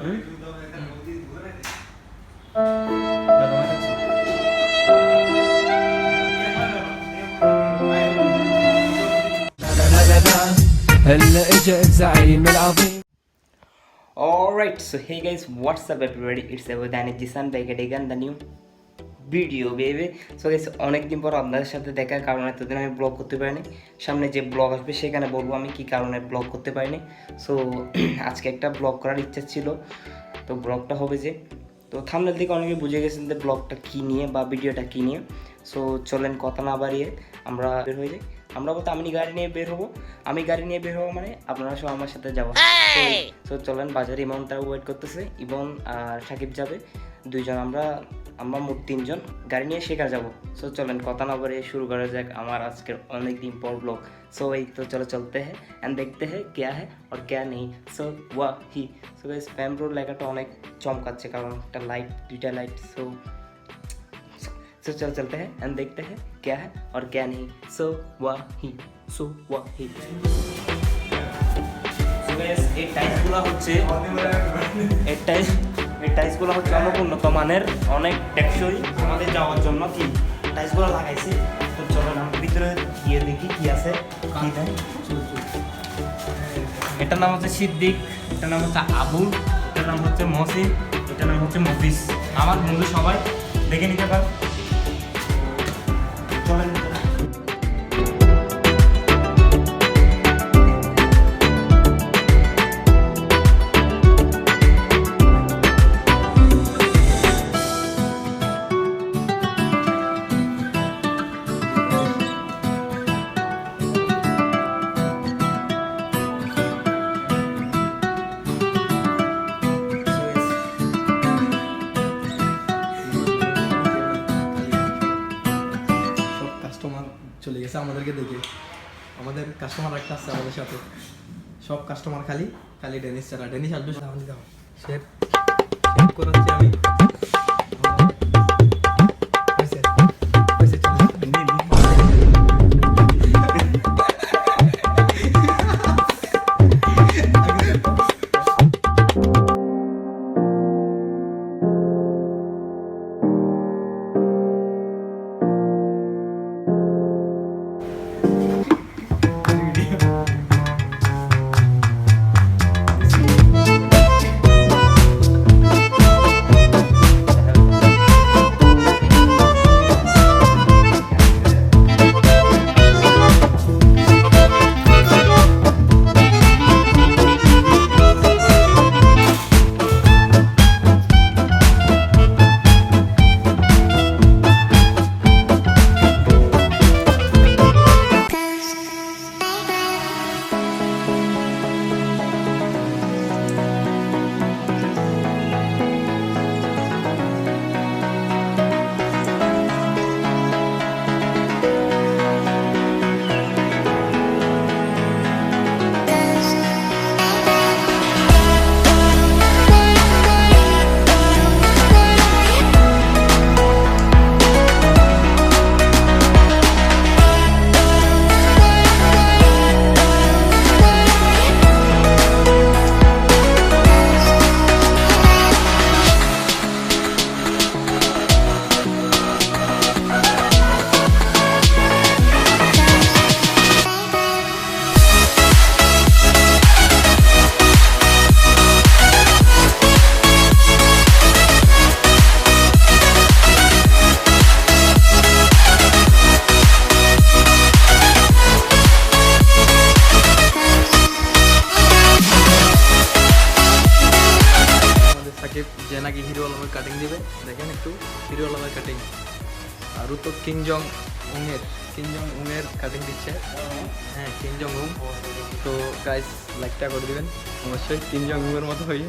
هلا اجا الزعيم العظيم. Alright, so hey guys, what's up everybody? It's about Daniel Jisan back again the new video বেবে। So guys অনেকদিন পর আপনাদের সাথে দেখার কারণ এতদিন আমি ব্লগ করতে পারিনি। সামনে যে ব্লগ আসবে সেখানে বলবো আমি কি কারণে ব্লগ করতে পারিনি। সো আজকে একটা ব্লগ করার ইচ্ছা ছিল, তো ব্লগটা হবে যে, তো থাম্বনেল থেকে অনেকে বুঝে গেছেন যে ব্লগটা কী নিয়ে বা ভিডিওটা কী নিয়ে। সো চলেন কথা না বাড়িয়ে আমরা বের হয়ে যাই। আমরা বলতে আমি গাড়ি নিয়ে বের হবো, মানে আপনারা সব আমার সাথে যাবো। সো চলেন, বাজারে ইমন তারা ওয়েট করতেছে, ইমন আর সাকিব যাবে দুইজন, আমরা মোট তিনজন গাড়ি নিয়ে সেখানে যাবো। সো চলেন কথা না বলে শুরু করা যাক আমার আজকের অনেক দিন পর ব্লগ। সো এই তো চলো চলতে হ্যাঁ অ্যান্ড দেখতে হ্যাঁ ক্যা হ্যাঁ আর ক্যা নেই। সো ওয়া হি। সো গাইস ফ্যাম রোড লেখাটা অনেক চমকাচ্ছে কারণ একটা লাইট, দুইটা লাইট। সো चलते हैं एंड देखते हैं क्या है और क्या नहीं। सो वाही এই টাইলসগুলো হচ্ছে অনুন্নত মানের, অনেক টেকসই আমাদের যাওয়ার জন্য কি টাইলসগুলো লাগাইছে। তো চলো না ভিতরে গিয়ে দেখি কি আছে। এটার নাম হচ্ছে সিদ্দিক, এটার নাম হচ্ছে আবুল, এটার নাম হচ্ছে মহসিন, এটার নাম হচ্ছে মফিজ। আমার বন্ধু সবাই দেখে নিতে পারো। চলেন চলে গেছে আমাদেরকে দেখে। আমাদের কাস্টমার একটা আসছে আমাদের সাথে, সব কাস্টমার খালি ডেনিস ছাড়া। ডেনিস আসবে শেপ করাচ্ছি আমি। যে নাকি হিরো আলমের কাটিং দিবে, দেখেন একটু হিরো আলমের কাটিং। আর তো কিং জং উংয়ের কাটিং দিচ্ছে। হ্যাঁ, কিং জং উং। তো গাইস লাইকটা করে দিবেন অবশ্যই, কিং জং উংয়ের মতো হয়ে।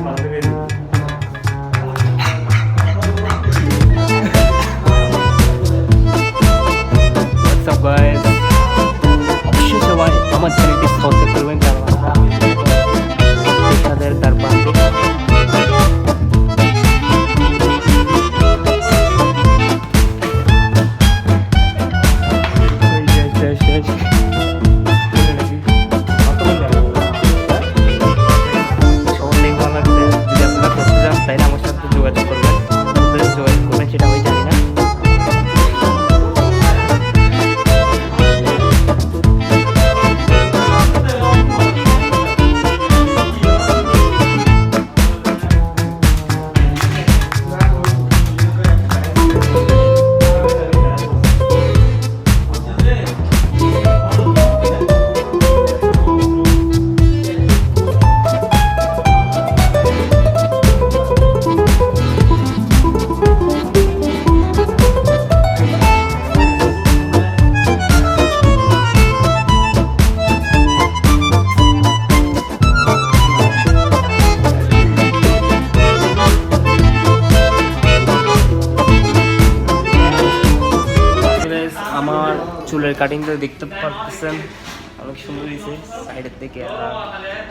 What's up guys? অবশ্যই সবাই আমার চ্যানেলটি সাবস্ক্রাইব করবেন কারণ পেশাদের দরবার সেটা আমি জানি না। আমার চুলের কাটিংটা দেখতে পাচ্ছেন অনেক সুন্দর হয়েছে সাইডের থেকে।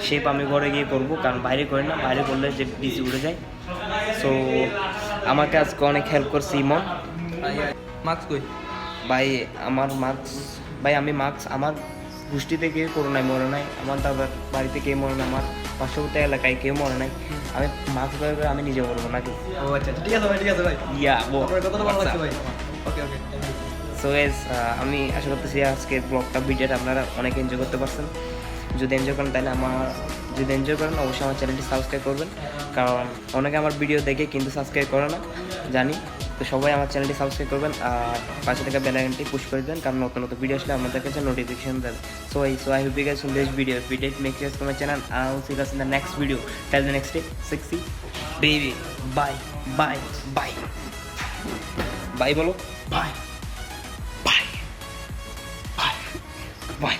শেপ আমি ঘরে গিয়ে করবো কারণ বাইরে করি না, বাইরে করলে যে বিজি উঠে যায়। সো আমাকে আজকে অনেক হেল্প করছে ইমন মাস্ক কই ভাই। আমার মাস্ক ভাই, আমি মাস্ক আমার গোষ্ঠী থেকে কোনো নাই মনে নাই, আমার দাদার বাড়িতে কেউ মনে নাই, আমার পার্শ্ববর্তী এলাকায় কেউ মনে নাই। আমি মাস্ক ব্যবহার করে আমি নিজে করবো নাকি। ও আচ্ছা ঠিক আছে ভাই, ঠিক আছে ভাই। ইয়া আপনার কতটা ভালো লাগছে ভাই? ওকে ওকে। সো গাইস, আমি আশা করতেছি আজকের ব্লগটা ভিডিওটা আপনারা অনেক এনজয় করতে পারছেন। যদি এনজয় করেন তাহলে যদি এনজয় করেন অবশ্যই আমার চ্যানেলটি সাবস্ক্রাইব করবেন, কারণ অনেকে আমার ভিডিও দেখে কিন্তু সাবস্ক্রাইব করে না জানি। তো সবাই আমার চ্যানেলটি সাবস্ক্রাইব করবেন আর পাশে থাকা বেল আইকনটি পুশ করে দেন, কারণ নতুন নতুন ভিডিও আসলে আমাদের কাছে নোটিফিকেশন দেন। So I hope you guys enjoy this video. If you did, make sure to subscribe my channel and I will see you guys in the next video. Till the next day, sexy baby. Bye bye bye. Bye bolo. Bye. Bye. Bye.